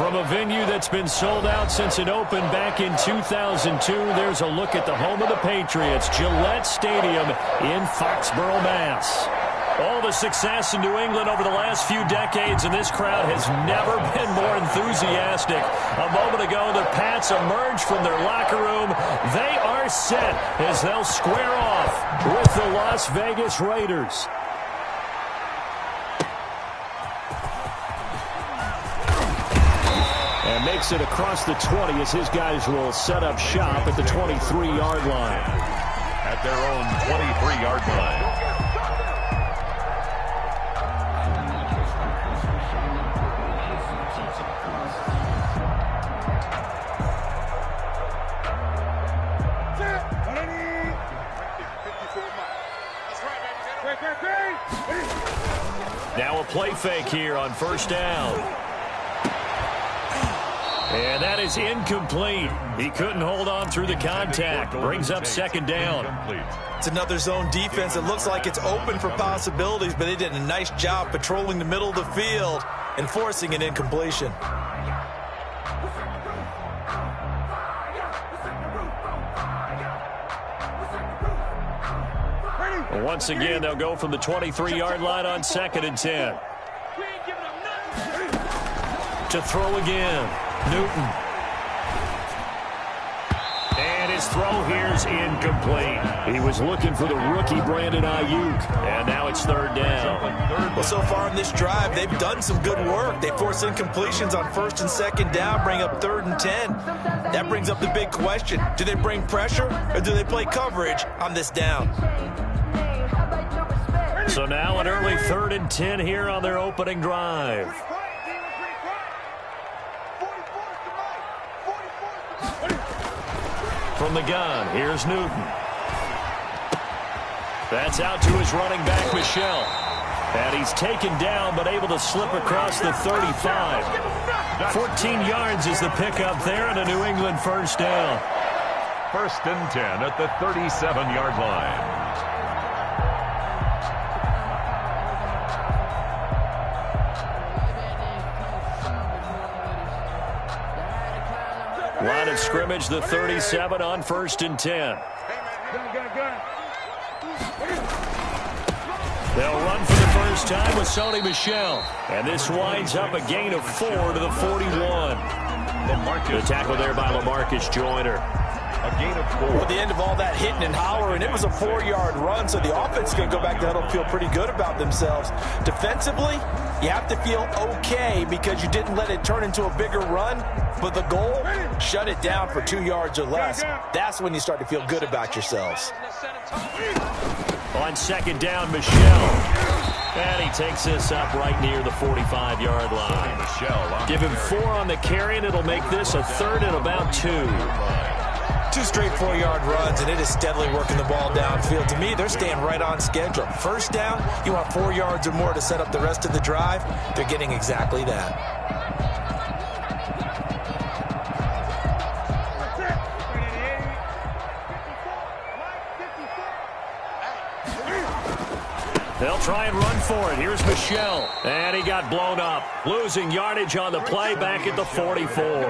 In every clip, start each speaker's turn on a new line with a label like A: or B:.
A: From a venue that's been sold out since it opened back in 2002, there's a look at the home of the Patriots, Gillette Stadium in Foxborough, Mass. All the success in New England over the last few decades, and this crowd has never been more enthusiastic. A moment ago, the Pats emerged from their locker room. They are set as they'll square off with the Las Vegas Raiders. And makes it across the 20 as his guys will set up shop at the 23-yard line.
B: At their own 23-yard line.
A: Now a play fake here on first down. And that is incomplete. He couldn't hold on through the contact. Brings up second down.
C: It's another zone defense. It looks like it's open for possibilities, but they did a nice job patrolling the middle of the field and forcing an incompletion.
A: Once again, they'll go from the 23-yard line on 2nd and 10. To throw again, Newton. And his throw here's incomplete. He was looking for the rookie Brandon Ayuk, and now it's third down.
C: Well, so far in this drive, they've done some good work. They force incompletions on 1st and 2nd down, bring up 3rd and 10. That brings up the big question. Do they bring pressure, or do they play coverage on this down?
A: So now an early 3rd and 10 here on their opening drive. From the gun, here's Newton. That's out to his running back, Michel. And he's taken down, but able to slip across the 35. 14 yards is the pickup there, and a New England first down.
B: 1st and 10 at the 37-yard line.
A: Line of scrimmage, the 37 on 1st and 10. They'll run for the first time with Sony Michel. And this winds up a gain of 4 to the 41. The tackle there by LaMarcus Joyner.
B: A gain of 4.
C: At the end of all that hitting and hollering, it was a 4-yard run, so the offense is going to go back to huddle, feel pretty good about themselves. Defensively, you have to feel okay because you didn't let it turn into a bigger run, but the goal, shut it down for 2 yards or less. That's when you start to feel good about yourselves.
A: On 2nd down, Michel. And he takes this up right near the 45-yard line. Give him 4 on the carry, and it'll make this a 3rd and about 2.
C: 2 straight 4-yard runs, and it is steadily working the ball downfield. To me, they're staying right on schedule. First down, you want 4 yards or more to set up the rest of the drive. They're getting exactly that.
A: They'll try and run for it. Here's Michel. And he got blown up. Losing yardage on the play back at the 44.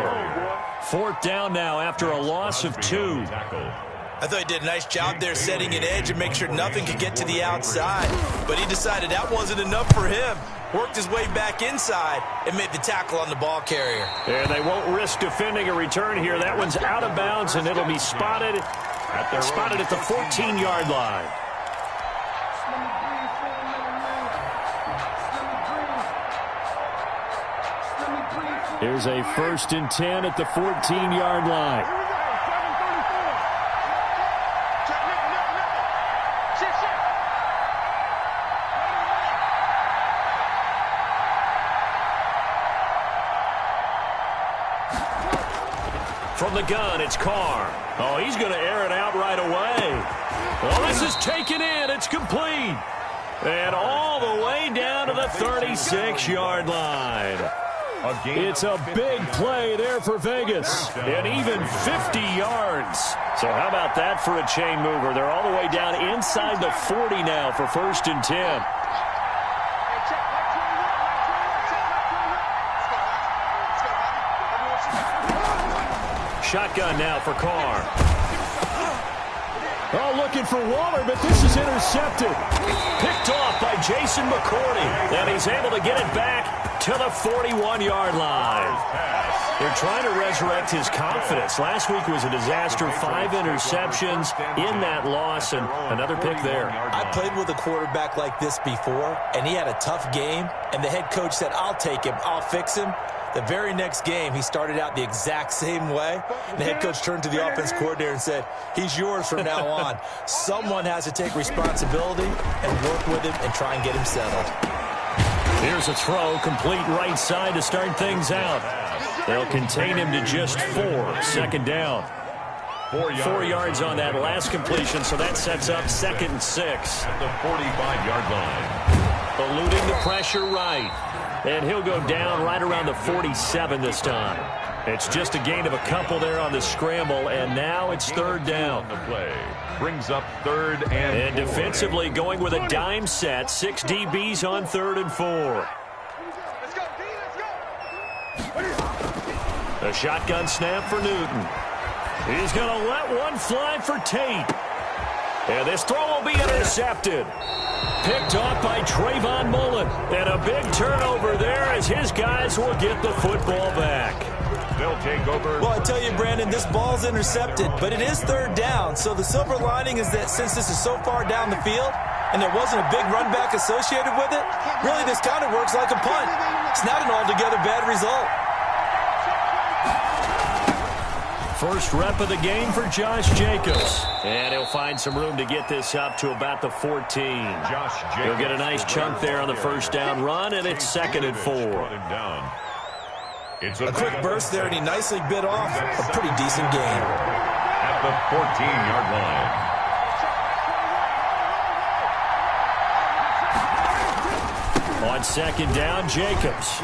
A: 4th down now after a loss of 2.
C: I thought he did a nice job there setting an edge and make sure nothing could get to the outside. But he decided that wasn't enough for him. Worked his way back inside and made the tackle on the ball carrier.
A: And they won't risk defending a return here. That one's out of bounds, and it'll be spotted at the 14-yard line. Here's a 1st and 10 at the 14-yard line. From the gun, it's Carr. Oh, he's going to air it out right away. Well, this is taken in. It's complete. And all the way down to the 36-yard line. It's a big play there for Vegas, and even 50 yards. So how about that for a chain mover? They're all the way down inside the 40 now for 1st and 10. shotgun now for Carr. Oh, looking for Waller, but this is intercepted. Picked off by Jason McCourty. And he's able to get it back to the 41-yard line. They're trying to resurrect his confidence. Last week was a disaster. 5 interceptions in that loss, and another pick there.
C: I played with a quarterback like this before, and he had a tough game, and the head coach said, I'll take him, I'll fix him. The very next game, he started out the exact same way. And the head coach turned to the offense coordinator and said, he's yours from now on. Someone has to take responsibility and work with him and try and get him settled.
A: Here's a throw, complete right side to start things out. They'll contain him to just 4. Second down. 4 yards on that last completion, so that sets up 2nd and 6.
B: At the 45-yard line.
A: Eluding the pressure right. And he'll go down right around the 47 this time. It's just a gain of a couple there on the scramble, and now it's 3rd down.
B: The play brings up 3rd and 4.
A: Defensively going with a dime set. 6 DBs on 3rd and 4. A shotgun snap for Newton. He's going to let one fly for Tate. And this throw will be intercepted. Picked off by Trayvon Mullen. And a big turnover there as his guys will get the football back.
B: They'll take over.
C: Well, I tell you, Brandon, this ball's intercepted, but it is 3rd down. So the silver lining is that since this is so far down the field and there wasn't a big run back associated with it, really this kind of works like a punt. It's not an altogether bad result.
A: First rep of the game for Josh Jacobs. And he'll find some room to get this up to about the 14.
B: Josh Jacobs.
A: He'll get a nice chunk there on the first down run, and it's 2nd and 4.
B: It's
C: a quick burst there, and he nicely bit off a pretty decent gain.
B: At the 14-yard line.
A: On 2nd down, Jacobs.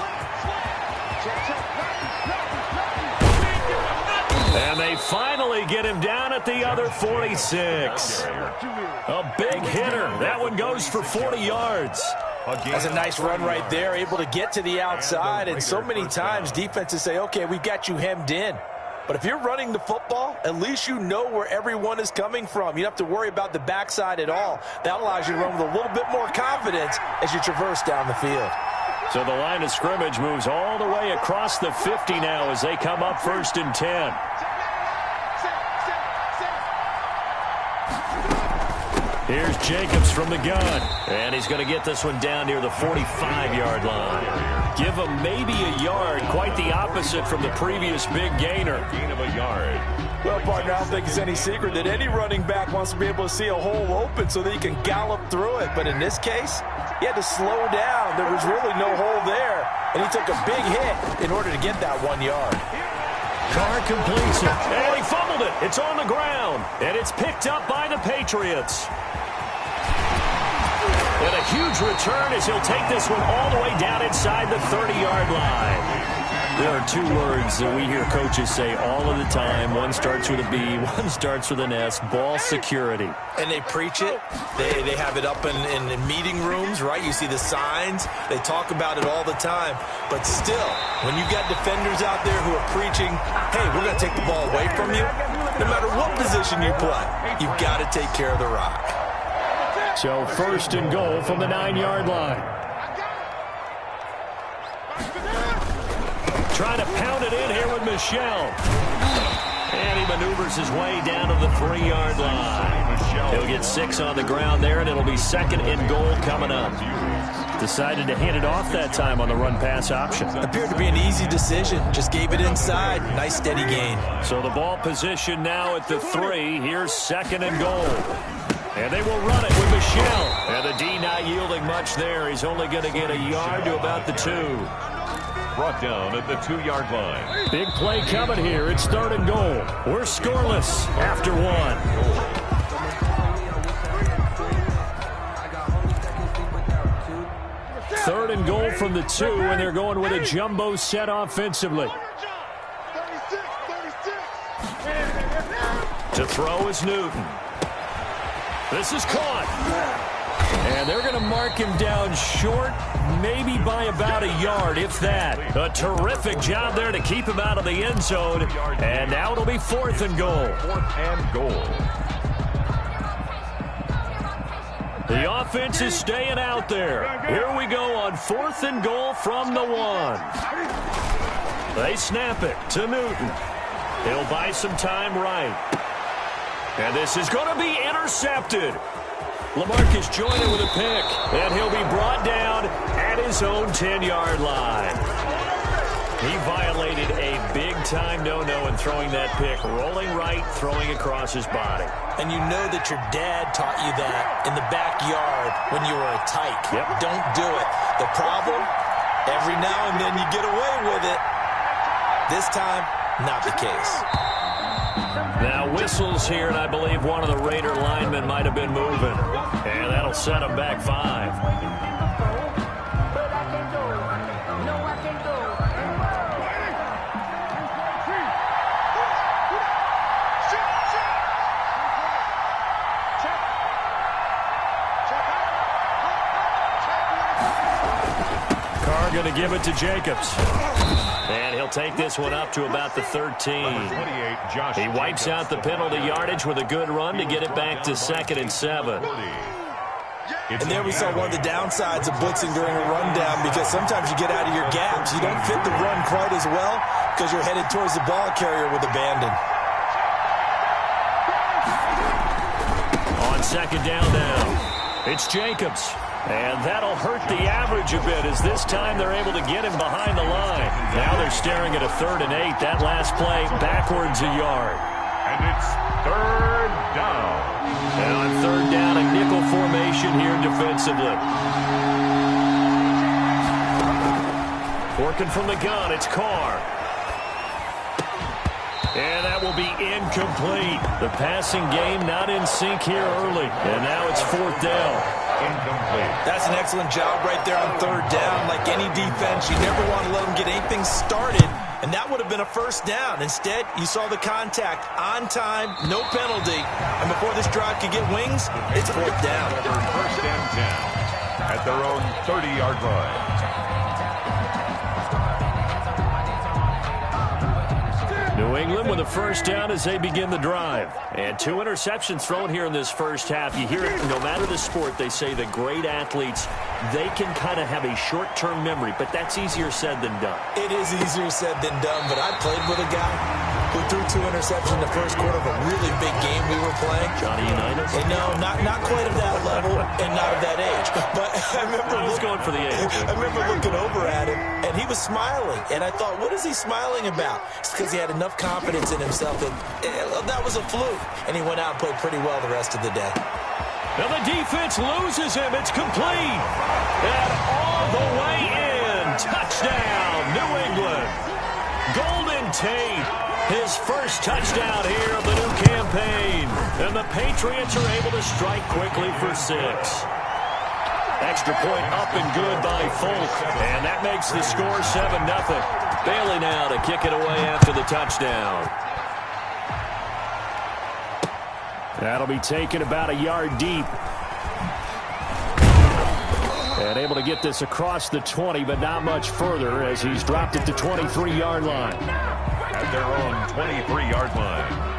A: And they finally get him down at the other 46. A big hitter. That one goes for 40 yards.
C: That's a nice run right there, able to get to the outside. And so many times defenses say, okay, we've got you hemmed in. But if you're running the football, at least you know where everyone is coming from. You don't have to worry about the backside at all. That allows you to run with a little bit more confidence as you traverse down the field.
A: So the line of scrimmage moves all the way across the 50 now as they come up 1st and 10. Here's Jacobs from the gun. And he's going to get this one down near the 45-yard line. Give him maybe a yard. Quite the opposite from the previous big gainer.
B: Gain of a yard.
C: Well, partner, I don't think it's any secret that any running back wants to be able to see a hole open so that he can gallop through it. But in this case, he had to slow down. There was really no hole there. And he took a big hit in order to get that 1 yard.
A: Carr completes it. And he fumbled it. It's on the ground. And it's picked up by the Patriots. And a huge return as he'll take this one all the way down inside the 30-yard line. There are 2 words that we hear coaches say all of the time. One starts with a B, one starts with an S, ball security.
C: And they preach it. They have it up in meeting rooms, right? You see the signs. They talk about it all the time. But still, when you've got defenders out there who are preaching, hey, we're going to take the ball away from you, no matter what position you play, you've got to take care of the rock.
A: So 1st and goal from the 9-yard line. Trying to pound it in here with Michel. And he maneuvers his way down to the 3-yard line. He'll get 6 on the ground there, and it'll be 2nd and goal coming up. Decided to hand it off that time on the run-pass option.
C: Appeared to be an easy decision. Just gave it inside. Nice, steady gain.
A: So the ball position now at the 3. Here's 2nd and goal. And they will run it with Michel. And the D not yielding much there. He's only going to get a yard to about the 2.
B: Brought down at the 2-yard line.
A: Big play coming here. It's 3rd and goal. We're scoreless after 1. 3rd and goal from the 2, and they're going with a jumbo set offensively. To throw is Newton. This is caught. And they're going to mark him down short, maybe by about a yard, if that. A terrific job there to keep him out of the end zone. And now it'll be 4th and goal.
B: 4th and goal.
A: The offense is staying out there. Here we go on 4th and goal from the 1. They snap it to Newton. He'll buy some time right. And this is going to be intercepted. Lamarcus Joyner with a pick, and he'll be brought down at his own 10-yard line. He violated a big-time no-no in throwing that pick, rolling right, throwing across his body.
C: And you know that your dad taught you that in the backyard when you were a tyke.
A: Yep.
C: Don't do it. The problem, every now and then you get away with it. This time, not the case.
A: Now whistles here, and I believe one of the Raider linemen might have been moving. And that'll set him back 5. Carr going to give it to Jacobs. And he'll take this one up to about the 13. He wipes out the penalty yardage with a good run to get it back to 2nd and 7.
C: And there we saw one of the downsides of blitzing during a rundown, because sometimes you get out of your gaps. You don't fit the run quite as well because you're headed towards the ball carrier with abandon.
A: On 2nd down now, it's Jacobs. And that'll hurt the average a bit, as this time they're able to get him behind the line. Now they're staring at a 3rd and 8. That last play backwards a yard.
B: And it's 3rd down.
A: And on 3rd down, a nickel formation here defensively. Working from the gun, it's Carr. And that will be incomplete. The passing game not in sync here early. And now it's 4th down.
B: Incomplete.
C: That's an excellent job right there on 3rd down. Like any defense, you never want to let them get anything started, and that would have been a 1st down. Instead, you saw the contact on time, no penalty, and before this drive could get wings, it's 4th down.
B: 1st and 10 at their own 30-yard line.
A: New England with a 1st down as they begin the drive. And 2 interceptions thrown here in this first half. You hear it, no matter the sport, they say the great athletes, they can kind of have a short-term memory, but that's easier said than done.
C: It is easier said than done, but I played with a guy who threw 2 interceptions in the first quarter of a really big game we were playing.
A: Johnny Unitas?
C: And no, not quite of that level and not of that age. But I remember
A: going for the age.
C: I remember looking over at him, and he was smiling. And I thought, what is he smiling about? It's because he had enough confidence in himself that that was a fluke. And he went out and played pretty well the rest of the day.
A: Now the defense loses him. It's complete. And all the way in. Touchdown, New England. Golden Tate, his first touchdown here of the new campaign. And the Patriots are able to strike quickly for 6. Extra point up and good by Folk. And that makes the score 7-0. Bailey now to kick it away after the touchdown. That'll be taken about a yard deep. And able to get this across the 20, but not much further as he's dropped it to 23-yard line.
B: At their own 23-yard line.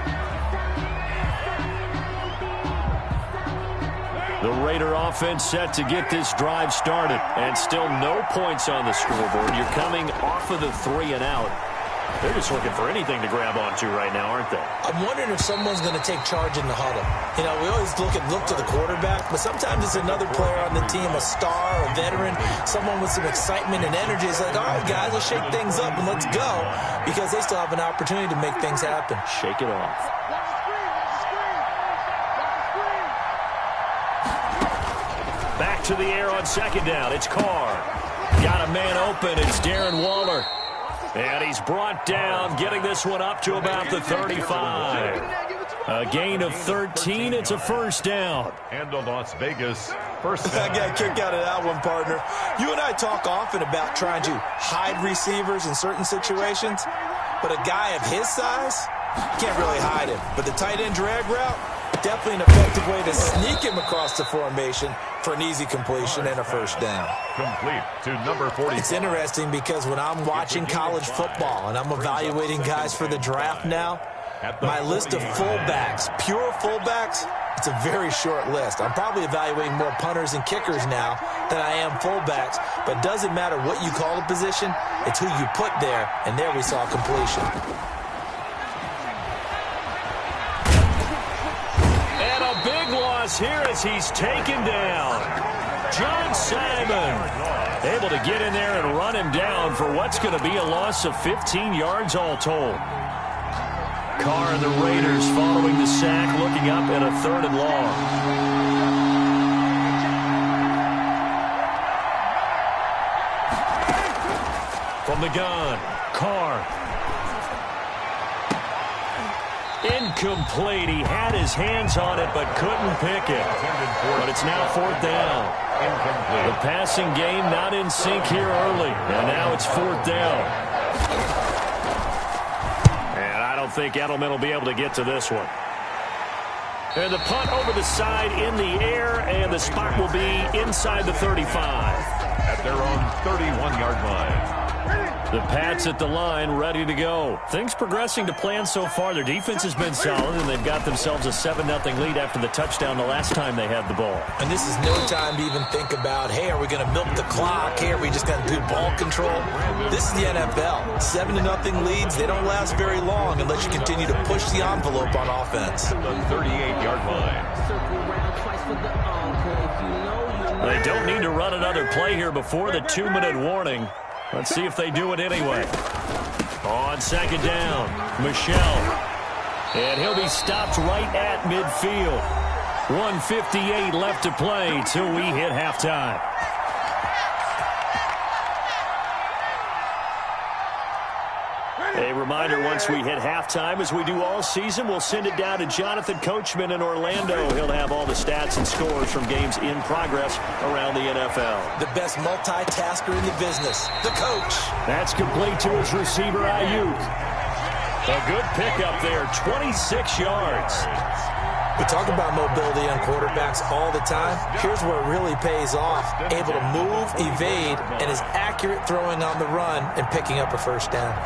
A: The Raider offense set to get this drive started. And still no points on the scoreboard. You're coming off of the 3 and out. They're just looking for anything to grab onto right now, aren't they?
C: I'm wondering if someone's going to take charge in the huddle. You know, we always look to the quarterback, but sometimes it's another player on the team, a star, a veteran, someone with some excitement and energy. It's like, all right, guys, let's shake things up and let's go, because they still have an opportunity to make things happen.
A: Shake it off. Back to the air on 2nd down. It's Carr. Got a man open. It's Darren Waller. And he's brought down, getting this one up to about the 35. A gain of 13. It's a 1st down.
B: And the Las Vegas 1st down.
C: I got a kick out of that one, partner. You and I talk often about trying to hide receivers in certain situations, but a guy of his size, you can't really hide him. But the tight end drag route, Definitely an effective way to sneak him across the formation for an easy completion and a first down.
B: Complete to number 40.
C: It's interesting because when I'm watching college football and I'm evaluating guys for the draft now, my list of fullbacks, pure fullbacks, it's a very short list. I'm probably evaluating more punters and kickers now than I am fullbacks, but it doesn't matter what you call the position, it's who you put there, and there we saw completion.
A: And a big loss here as he's taken down. John Simon able to get in there and run him down for what's going to be a loss of 15 yards all told. Carr and the Raiders following the sack, looking up at a 3rd and long. From the gun, Carr. Incomplete. He had his hands on it but couldn't pick it. But it's now 4th down. The passing game not in sync here early. And now it's 4th down. I think Edelman will be able to get to this one. And the punt over the side in the air, and the spot will be inside the 35.
B: At their own 31-yard line.
A: The Pats at the line, ready to go. Things progressing to plan so far. Their defense has been solid, and they've got themselves a 7-0 lead after the touchdown the last time they had the ball.
C: And this is no time to even think about, hey, are we going to milk the clock? Hey, are we just going to do ball control? This is the NFL. 7-0 leads, they don't last very long unless you continue to push the envelope on offense.
B: The 38-yard line.
A: They don't need to run another play here before the 2-minute warning. Let's see if they do it anyway. On 2nd down, Michel. And he'll be stopped right at midfield. 1:58 left to play till we hit halftime. A reminder, once we hit halftime, as we do all season, we'll send it down to Jonathan Coachman in Orlando. He'll have all the stats and scores from games in progress around the NFL.
C: The best multitasker in the business, the coach.
A: That's complete to his receiver, Ayuk. A good pickup there, 26 yards.
C: We talk about mobility on quarterbacks all the time. Here's where it really pays off. Able to move, evade, and is accurate throwing on the run and picking up a first down.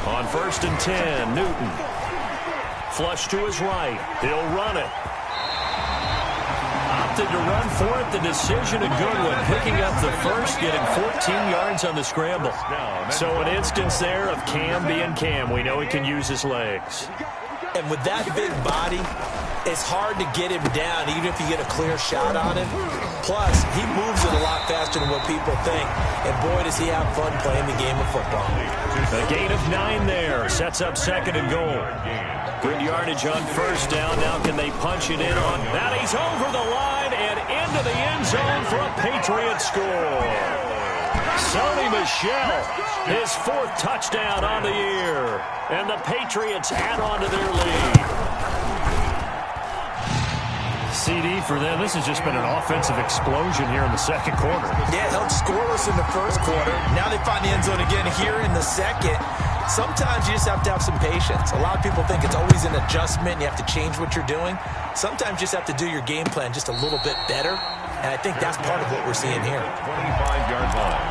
A: On 1st and 10, Newton. Flush to his right. He'll run it. Opted to run for it. The decision, a good one. Picking up the first, getting 14 yards on the scramble. So an instance there of Cam being Cam. We know he can use his legs.
C: And with that big body, it's hard to get him down, even if you get a clear shot on him. Plus, he moves it a lot faster than what people think. And boy, does he have fun playing the game of football.
A: A gain of 9 there. Sets up 2nd and goal. Good yardage on 1st down. Now can they punch it in on that? He's over the line and into the end zone for a Patriot score. Sony Michel, his 4th touchdown on the year. And the Patriots add on to their lead. CD for them. This has just been an offensive explosion here in the 2nd quarter.
C: Yeah, held scoreless in the 1st quarter. Now they find the end zone again here in the 2nd. Sometimes you just have to have some patience. A lot of people think it's always an adjustment. You have to change what you're doing. Sometimes you just have to do your game plan just a little bit better. And I think that's part of what we're seeing here.
B: 25-yard line.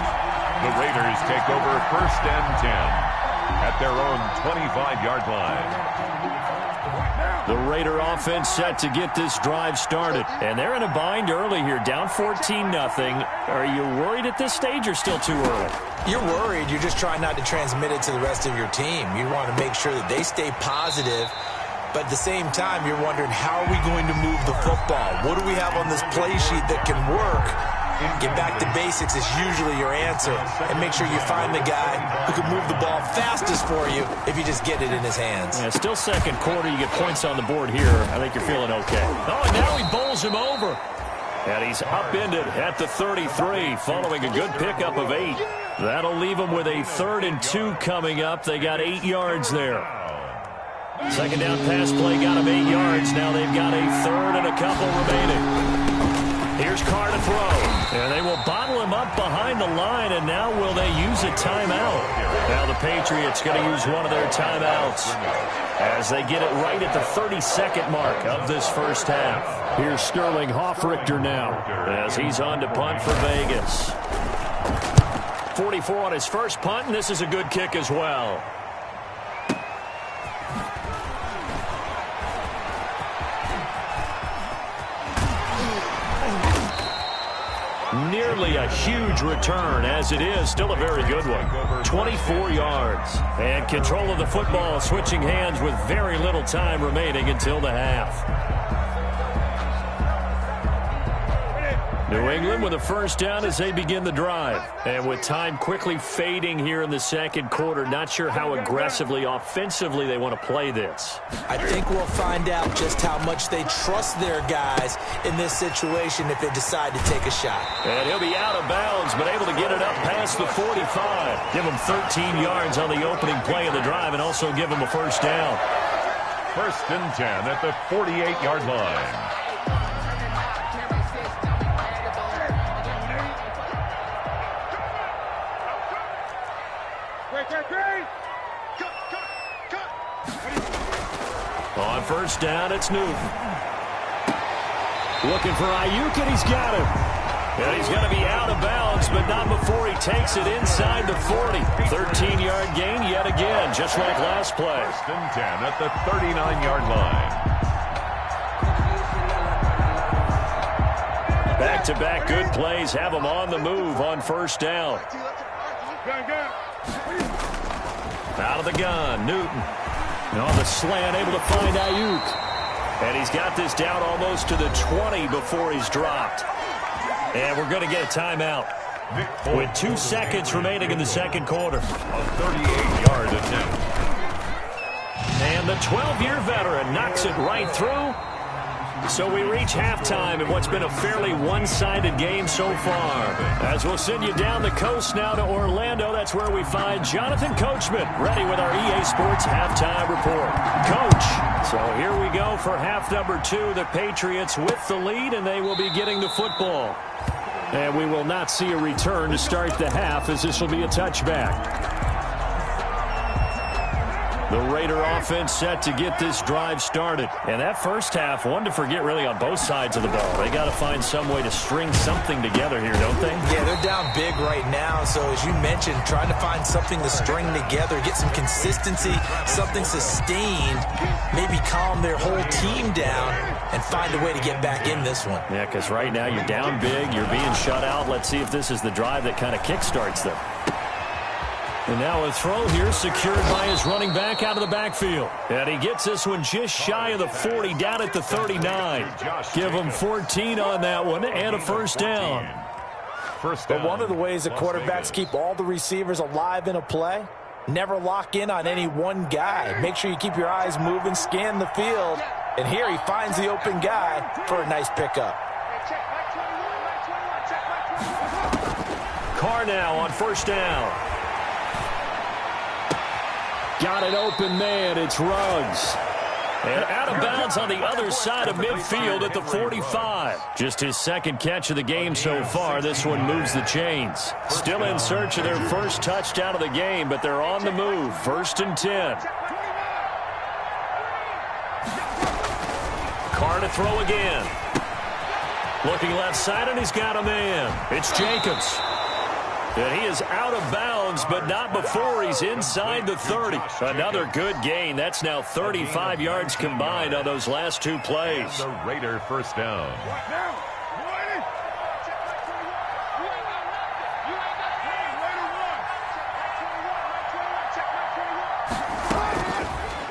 B: The Raiders take over 1st and 10 at their own 25-yard line.
A: The Raider offense set to get this drive started. And they're in a bind early here, down 14-0. Are you worried at this stage or still too early?
C: You're worried. You're just trying not to transmit it to the rest of your team. You want to make sure that they stay positive. But at the same time, you're wondering, how are we going to move the football? What do we have on this play sheet that can work? Get back to basics is usually your answer. And make sure you find the guy who can move the ball fastest for you if you just get it in his hands.
A: Yeah, still 2nd quarter. You get points on the board here. I think you're feeling okay. Oh, and now he bowls him over. And he's upended at the 33 following a good pickup of 8. That'll leave him with a 3rd and 2 coming up. They got 8 yards there. 2nd down pass play got him 8 yards. Now they've got a 3rd and a couple remaining. Here's Carr to throw. And they will bottle him up behind the line, and now will they use a timeout? Now the Patriots going to use one of their timeouts as they get it right at the 30-second mark of this first half. Here's Sterling Hoffrichter now as he's on to punt for Vegas. 44 on his first punt, and this is a good kick as well. Nearly a huge return, as it is still a very good one. 24 yards. And control of the football switching hands with very little time remaining until the half. New England with a first down as they begin the drive. And with time quickly fading here in the second quarter, not sure how aggressively, offensively they want to play this.
C: I think we'll find out just how much they trust their guys in this situation if they decide to take a shot.
A: And he'll be out of bounds, but able to get it up past the 45. Give him 13 yards on the opening play of the drive and also give him a first down.
B: First and 10 at the 48-yard line.
A: On first down, it's Newton. Looking for Ayuk, and he's got him. And he's going to be out of bounds, but not before he takes it inside the 40. 13-yard gain yet again, just like last play.
B: First and 10 at the 39-yard line.
A: Back-to-back good plays have him on the move on first down. Out of the gun, Newton. And on the slant, able to find Ayuk. And he's got this down almost to the 20 before he's dropped. And we're going to get a timeout with 2 seconds remaining in the second quarter.
B: A 38-yard attempt.
A: And the 12-year veteran knocks it right through. So we reach halftime in what's been a fairly one-sided game so far. As we'll send you down the coast now to Orlando, that's where we find Jonathan Coachman ready with our EA Sports halftime report. Coach, so here we go for half number 2. The Patriots with the lead, and they will be getting the football. And we will not see a return to start the half, as this will be a touchback. The Raider offense set to get this drive started. And that first half, one to forget really on both sides of the ball. They got to find some way to string something together here, don't they?
C: Yeah, they're down big right now. So as you mentioned, trying to find something to string together, get some consistency, something sustained, maybe calm their whole team down and find a way to get back in this one.
A: Yeah, because right now you're down big, you're being shut out. Let's see if this is the drive that kind of kickstarts them. And now a throw here secured by his running back out of the backfield. And he gets this one just shy of the 40, down at the 39. Give him 14 on that one and a first down.
C: But one of the ways that quarterbacks keep all the receivers alive in a play, never lock in on any one guy. Make sure you keep your eyes moving, scan the field. And here he finds the open guy for a nice pickup.
A: Carr now on first down. Got an open man. It's Ruggs. And out of bounds on the other side of midfield at the 45. Just his second catch of the game so far. This one moves the chains. Still in search of their first touchdown of the game, but they're on the move. First and 10. Carr to throw again. Looking left side, and he's got a man. It's Jacobs. And he is out of bounds, but not before he's inside the 30. Another good gain. That's now 35 yards combined on those last 2 plays.
B: The Raider first down.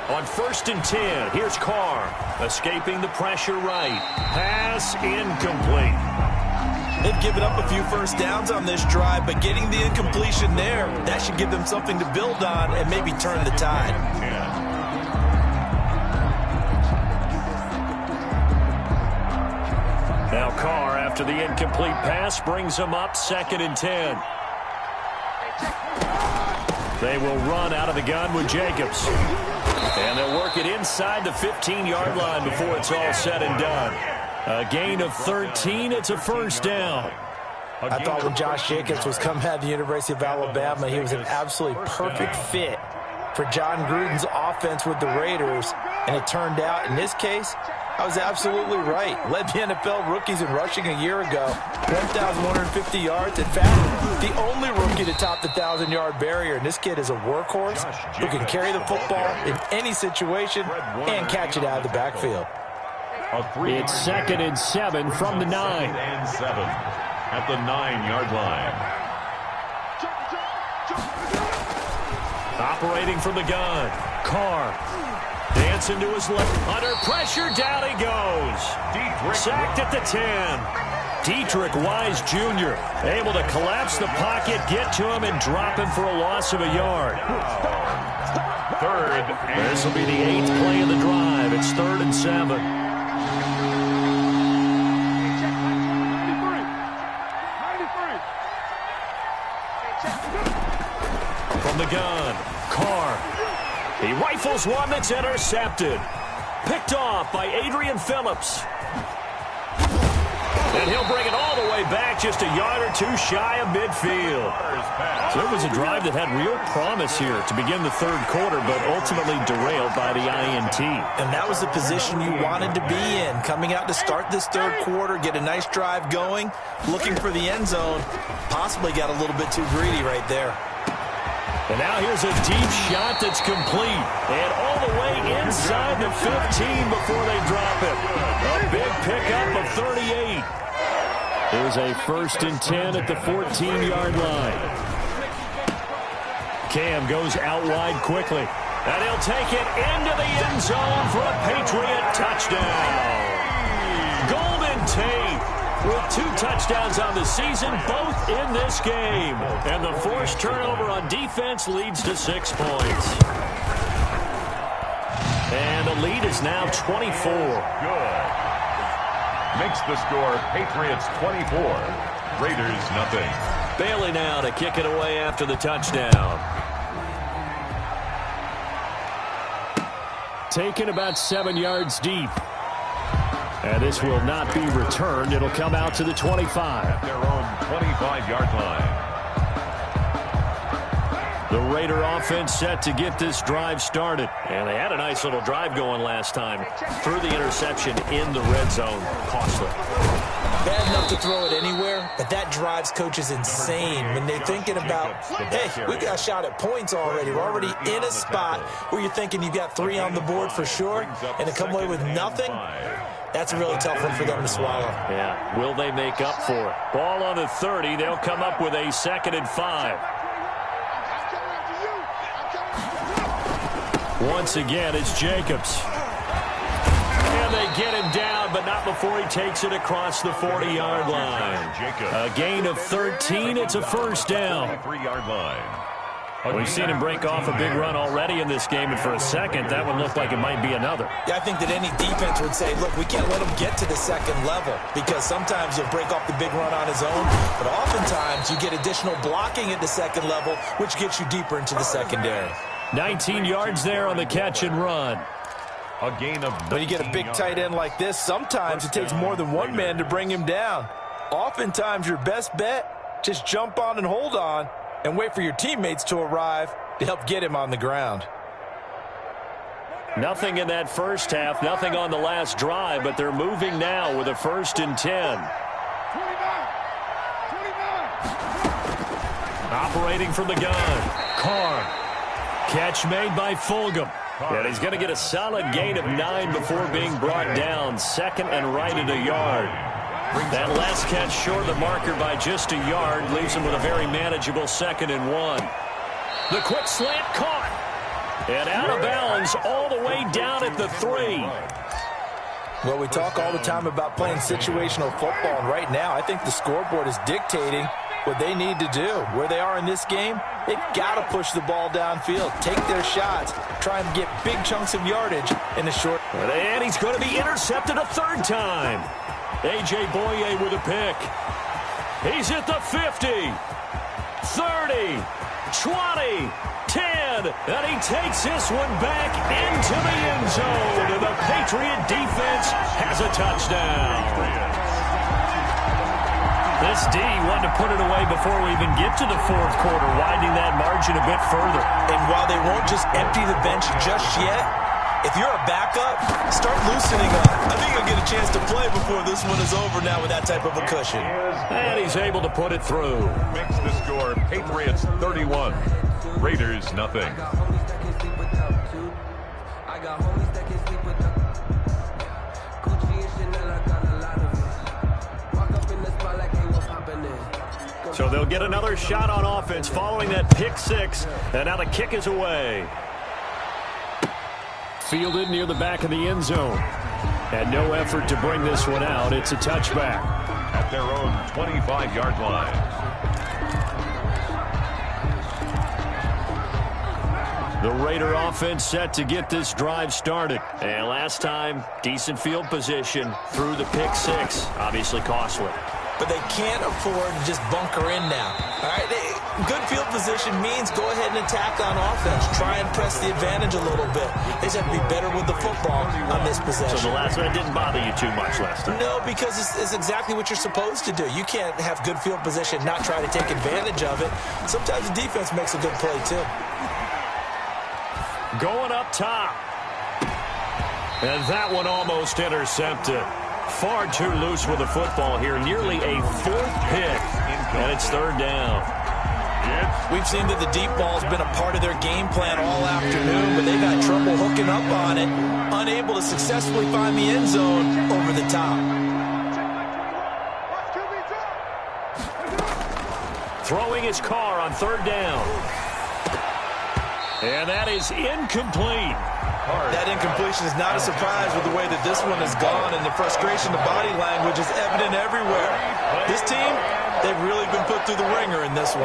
A: On first and 10, here's Carr. Escaping the pressure right. Pass incomplete.
C: They've given up a few first downs on this drive, but getting the incompletion there, that should give them something to build on and maybe turn the tide.
A: Now Carr, after the incomplete pass, brings him up second and 10. They will run out of the gun with Jacobs. And they'll work it inside the 15-yard line before it's all said and done. A gain of 13. It's a first down.
C: I thought when Josh Jacobs was coming out of the University of Alabama, he was an absolutely perfect fit for John Gruden's offense with the Raiders. And it turned out, in this case, I was absolutely right. Led the NFL rookies in rushing a year ago, 1,150 yards. In fact, the only rookie to top the 1,000-yard barrier. And this kid is a workhorse who can carry the football in any situation and catch it out of the backfield.
A: It's 2nd and 7 from the 9.
B: 2nd and 7 at the 9-yard line.
A: Operating from the gun, Carr. Dancing to his left. Under pressure, down he goes. Sacked at the 10. Dietrich Wise Jr. able to collapse the pocket, get to him, and drop him for a loss of a yard.
B: 3rd and
A: This will be the 8th play of the drive. It's 3rd and 7. From the gun, Carr. He rifles one that's intercepted. Picked off by Adrian Phillips. And he'll bring it all the way back, just a yard or two shy of midfield. So it was a drive that had real promise here to begin the 3rd quarter, but ultimately derailed by the INT.
C: And that was the position you wanted to be in. Coming out to start this 3rd quarter, get a nice drive going, looking for the end zone. Possibly got a little bit too greedy right there.
A: And now here's a deep shot that's complete. And all the way inside the 15 before they drop it. A big pickup of 38. There's a 1st and 10 at the 14-yard line. Cam goes out wide quickly. And he'll take it into the end zone for a Patriot touchdown. Golden Tate with 2 touchdowns on the season, both in this game. And the forced turnover on defense leads to 6 points. And the lead is now 24.
B: good. Makes the score Patriots 24, Raiders nothing.
A: Bailey now to kick it away after the touchdown. Taken about 7 yards deep. And this will not be returned. It'll come out to the 25.
B: At their own 25-yard line.
A: The Raider offense set to get this drive started. And they had a nice little drive going last time. Threw the interception in the red zone. Costly.
C: Bad enough to throw it anywhere, but that drives coaches insane when they're thinking about, hey, we got a shot at points already. We're already in a spot where you're thinking you've got 3 on the board for sure, and to come away with nothing, that's a really tough one for them to swallow.
A: Yeah, will they make up for it? Ball on the 30. They'll come up with a 2nd and 5. Once again, it's Jacobs. And they get him down, but not before he takes it across the 40-yard line. A gain of 13. It's a first down.
B: 3-yard line.
A: We've seen him break off a big run already in this game, and for a second, that one looked like it might be another.
C: Yeah, I think that any defense would say, look, we can't let him get to the 2nd level, because sometimes he'll break off the big run on his own, but oftentimes you get additional blocking at the 2nd level, which gets you deeper into the secondary.
A: 19 yards there on the catch and run.
B: A gain of 19
C: When you get a big tight end like this, sometimes it takes more than one man to bring him down. Oftentimes your best bet, just jump on and hold on and wait for your teammates to arrive to help get him on the ground.
A: Nothing in that first half, nothing on the last drive, but they're moving now with a 1st and 10. Operating from the gun, Carr. Catch made by Fulgham. And he's going to get a solid gain of 9 before being brought down. 2nd and right at a yard. That last catch short of the marker by just a yard leaves him with a very manageable 2nd and 1. The quick slant caught. And out of bounds all the way down at the 3.
C: Well, we talk all the time about playing situational football, and right now I think the scoreboard is dictating what they need to do. Where they are in this game, they've got to push the ball downfield, take their shots, try and get big chunks of yardage in the short.
A: And he's going to be intercepted a 3rd time. A.J. Boye with a pick. He's at the 50, 30, 20, 10, and he takes this one back into the end zone. And the Patriot defense has a touchdown. This D wanted to put it away before we even get to the fourth quarter, widening that margin a bit further.
C: And while they won't just empty the bench just yet, if you're a backup, start loosening up. I think you'll get a chance to play before this one is over now with that type of a cushion.
A: And he's able to put it through.
B: Makes the score Patriots 31, Raiders nothing.
A: So they'll get another shot on offense following that pick six. And now the kick is away. Fielded near the back of the end zone. And no effort to bring this one out. It's a touchback.
B: At their own 25-yard line.
A: The Raider offense set to get this drive started. And last time, decent field position through the pick six. Obviously costly.
C: But they can't afford to just bunker in now. All right, good field position means go ahead and attack on offense. Try and press the advantage a little bit. They just have to be better with the football on this possession.
A: So the last one didn't bother you too much last time?
C: No, because it's exactly what you're supposed to do. You can't have good field position, not try to take advantage of it. Sometimes the defense makes a good play, too.
A: Going up top. And that one almost intercepted. Far too loose with the football here. Nearly a fourth pick. And it's third down.
C: We've seen that the deep ball's been a part of their game plan all afternoon, but they've had trouble hooking up on it. Unable to successfully find the end zone over the top.
A: Throwing his car on third down. And that is incomplete.
C: That incompletion is not a surprise with the way that this one has gone, and the frustration, the body language is evident everywhere. This team, they've really been put through the ringer in this one.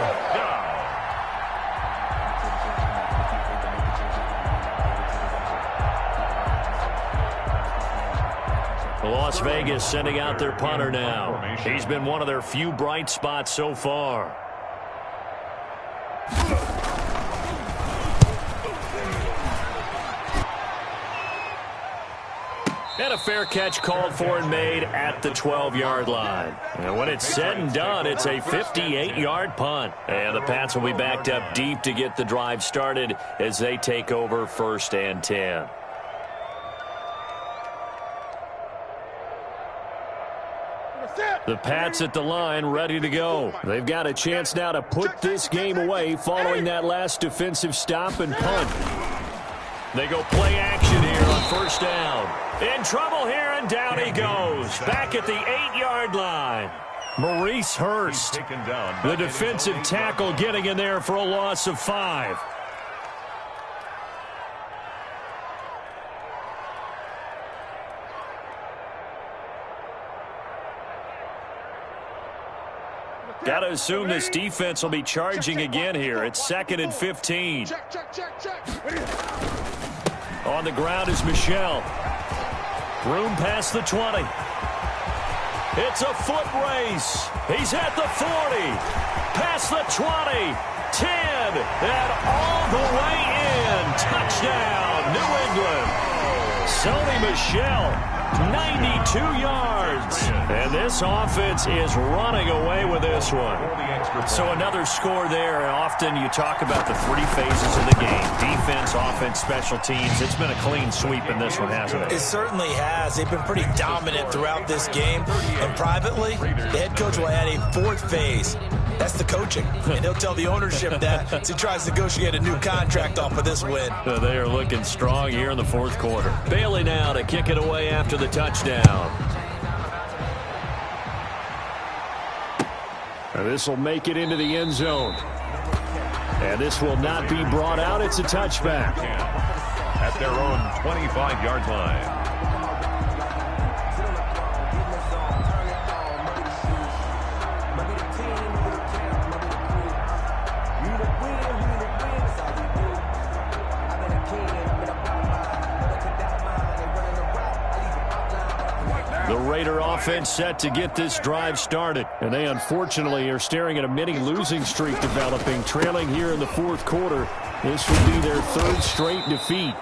A: Las Vegas sending out their punter now. He's been one of their few bright spots so far. And a fair catch called for and made at the 12-yard line. And when it's said and done, it's a 58-yard punt. And the Pats will be backed up deep to get the drive started as they take over 1st and 10. The Pats at the line ready to go. They've got a chance now to put this game away following that last defensive stop and punt. They go play action here on 1st down. In trouble here, and down he goes. Back at the 8-yard line. Maurice Hurst, the defensive tackle, getting in there for a loss of 5. Got to assume this defense will be charging again here. It's 2nd and 15. On the ground is Michel. Room past the 20. It's a foot race. He's at the 40. Past the 20. 10. And all the way in. Touchdown, New England. Sony Michel, 92 yards. And this offense is running away with this one. So another score there. And often you talk about the 3 phases of the game. Defense, offense, special teams. It's been a clean sweep in this one, hasn't it?
C: It certainly has. They've been pretty dominant throughout this game. And privately, the head coach will add a 4th phase. That's the coaching. And he'll tell the ownership that as he tries to negotiate a new contract off of this win.
A: They are looking strong here in the 4th quarter. Bailey now to kick it away after the touchdown. And this will make it into the end zone. And this will not be brought out. It's a touchback.
B: At their own 25-yard line.
A: The Raider offense set to get this drive started. And they unfortunately are staring at a mini losing streak developing, trailing here in the fourth quarter. This would be their third straight defeat.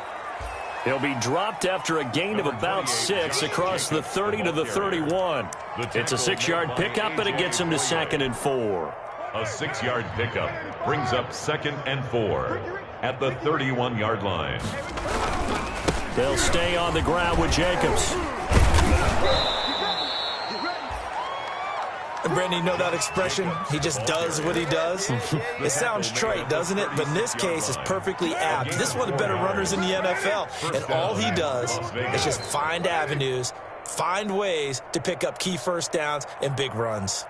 A: He'll be dropped after a gain of about 6 across the 30 to the 31. It's a 6-yard pickup, and it gets him to 2nd and 4.
B: A 6-yard pickup brings up 2nd and 4 at the 31-yard line.
A: They'll stay on the ground with Jacobs.
C: And Brandon, you know that expression? He just does what he does. It sounds trite, doesn't it? But in this case, it's perfectly apt. This is one of the better runners in the NFL. And all he does is just find avenues, find ways to pick up key first downs and big runs.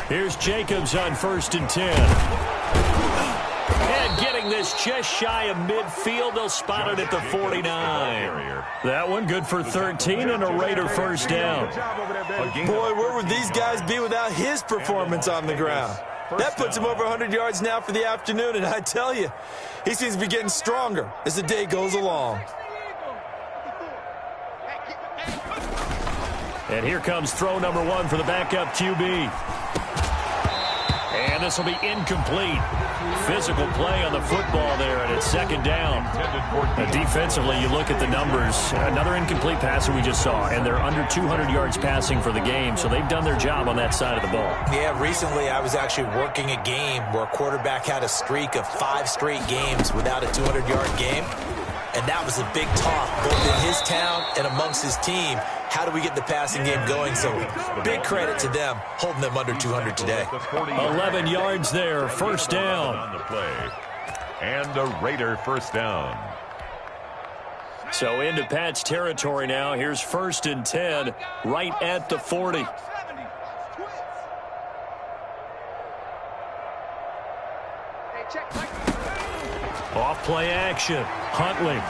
A: Here's Jacobs on 1st and 10. And getting this just shy of midfield, they'll spot it at the 49. That one good for 13 and a Raider first down.
C: Boy, where would these guys be without his performance on the ground? That puts him over 100 yards now for the afternoon, and I tell you, he seems to be getting stronger as the day goes along.
A: And here comes throw number 1 for the backup QB. And this will be incomplete. Physical play on the football there, and it's 2nd down. Defensively, you look at the numbers. Another incomplete pass that we just saw, and they're under 200 yards passing for the game, so they've done their job on that side of the ball.
C: Yeah, recently I was actually working a game where a quarterback had a streak of 5 straight games without a 200-yard game, and that was a big talk both in his town and amongst his team. How do we get the passing game going? So big credit to them holding them under 200 today.
A: 11 yards there, first down.
B: On the play. And a Raider first down.
A: So into Pat's territory now. Here's 1st and 10 right at the 40. Off play action. Huntley.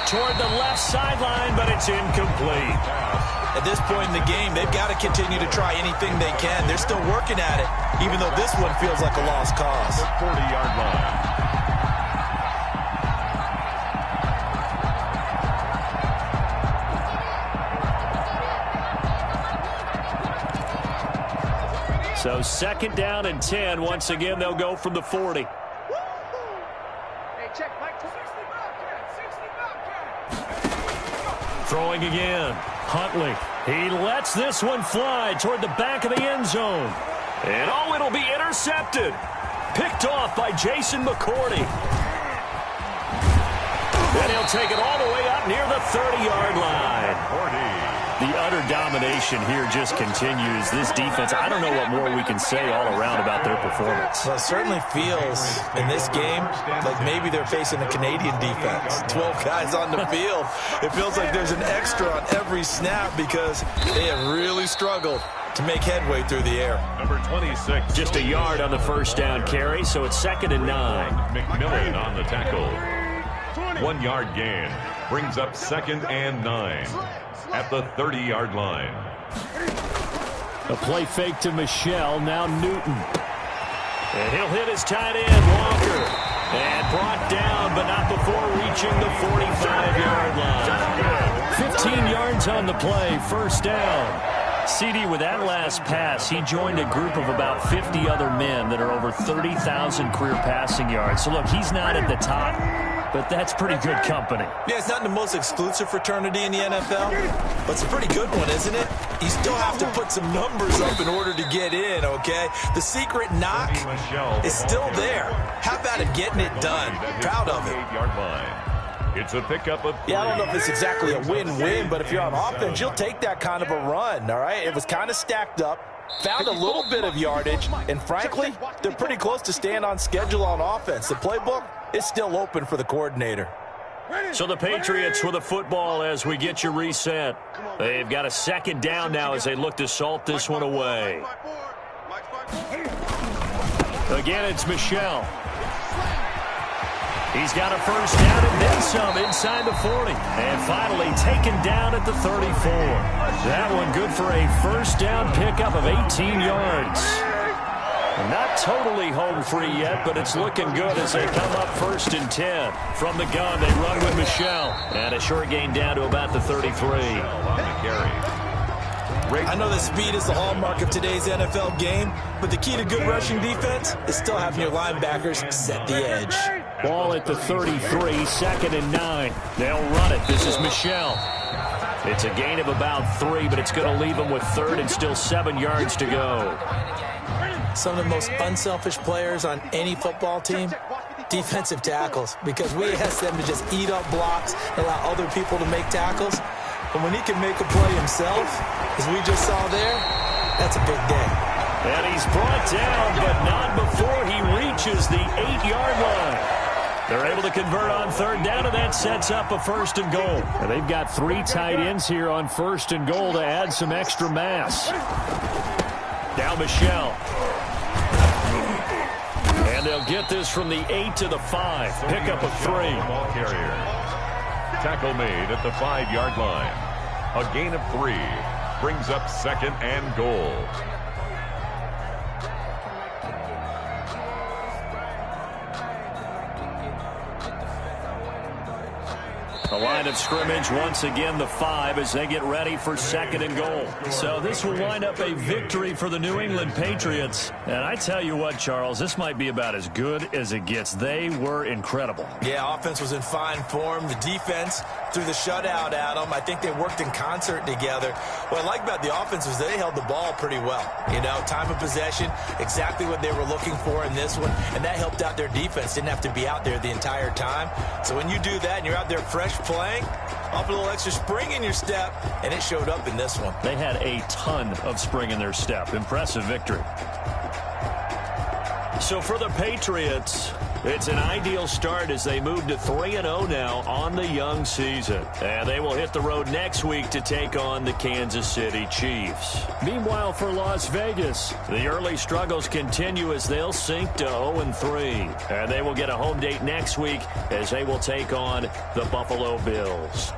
A: Toward the left sideline, but it's incomplete.
C: At this point in the game, they've got to continue to try anything they can. They're still working at it, even though this one feels like a lost cause.
B: The 40-yard line.
A: So 2nd down and 10. Once again, they'll go from the 40. Throwing again. Huntley. He lets this one fly toward the back of the end zone. And oh, it'll be intercepted. Picked off by Jason McCourty. And he'll take it all the way up near the 30-yard line. The utter domination here just continues. This defense, I don't know what more we can say all around about their performance.
C: Well, it certainly feels in this game like maybe they're facing a Canadian defense. 12 guys on the field. It feels like there's an extra on every snap because they have really struggled to make headway through the air.
B: Number 26.
A: Just a yard on the first down carry, so it's 2nd and 9.
B: McMillan on the tackle. 1-yard gain brings up 2nd and 9 at the 30-yard line.
A: A play fake to Michelle, now Newton. And he'll hit his tight end, Walker. And brought down, but not before reaching the 45-yard line. 15 yards on the play, first down. CD, with that last pass, he joined a group of about 50 other men that are over 30,000 career passing yards. So, look, he's not at the top, but that's pretty good company.
C: Yeah, it's not the most exclusive fraternity in the NFL, but it's a pretty good one, isn't it? You still have to put some numbers up in order to get in, okay? The secret knock is still there. How about it getting it done? Proud of it.
B: 8-yard line. It's a pickup of 3.
C: Yeah, I don't know if it's exactly a win-win, but if you're on offense, you'll take that kind of a run, all right? It was kind of stacked up, found a little bit of yardage, and frankly, they're pretty close to staying on schedule on offense. The playbook is still open for the coordinator.
A: So the Patriots with the football as we get you reset. They've got a 2nd down now as they look to salt this one away. Again, it's Michelle. He's got a first down and then some inside the 40. And finally taken down at the 34. That one good for a first down pickup of 18 yards. Not totally home free yet, but it's looking good as they come up 1st and 10. From the gun, they run with Michelle. And a short gain down to about the 33.
B: On the carry.
C: I know that speed is the hallmark of today's NFL game, but the key to good rushing defense is still having your linebackers set the edge.
A: Ball at the 33, 2nd and 9. They'll run it. This is Michelle. It's a gain of about 3, but it's going to leave them with 3rd and still 7 yards to go.
C: Some of the most unselfish players on any football team, defensive tackles, because we ask them to just eat up blocks and allow other people to make tackles. But when he can make a play himself, as we just saw there, that's a big day.
A: And he's brought down, but not before he reaches the 8-yard line. They're able to convert on 3rd down, and that sets up a 1st and goal. And they've got 3 tight ends here on 1st and goal to add some extra mass. Now Michelle. And they'll get this from the 8 to the 5. Pick up a 3.
B: Ball carrier. Tackle made at the 5-yard line. A gain of 3 brings up 2nd and goal.
A: The line of scrimmage, once again, the 5 as they get ready for 2nd and goal. So this will wind up a victory for the New England Patriots. And I tell you what, Charles, this might be about as good as it gets. They were incredible.
C: Yeah, offense was in fine form. The defense threw the shutout at them. I think they worked in concert together. What I like about the offense was they held the ball pretty well. You know, time of possession, exactly what they were looking for in this one. And that helped out their defense. Didn't have to be out there the entire time. So when you do that and you're out there fresh playing, off a little extra spring in your step, and it showed up in this one.
A: They had a ton of spring in their step. Impressive victory. So for the Patriots, it's an ideal start as they move to 3-0 now on the young season. And they will hit the road next week to take on the Kansas City Chiefs. Meanwhile, for Las Vegas, the early struggles continue as they'll sink to 0-3. And they will get a home date next week as they will take on the Buffalo Bills.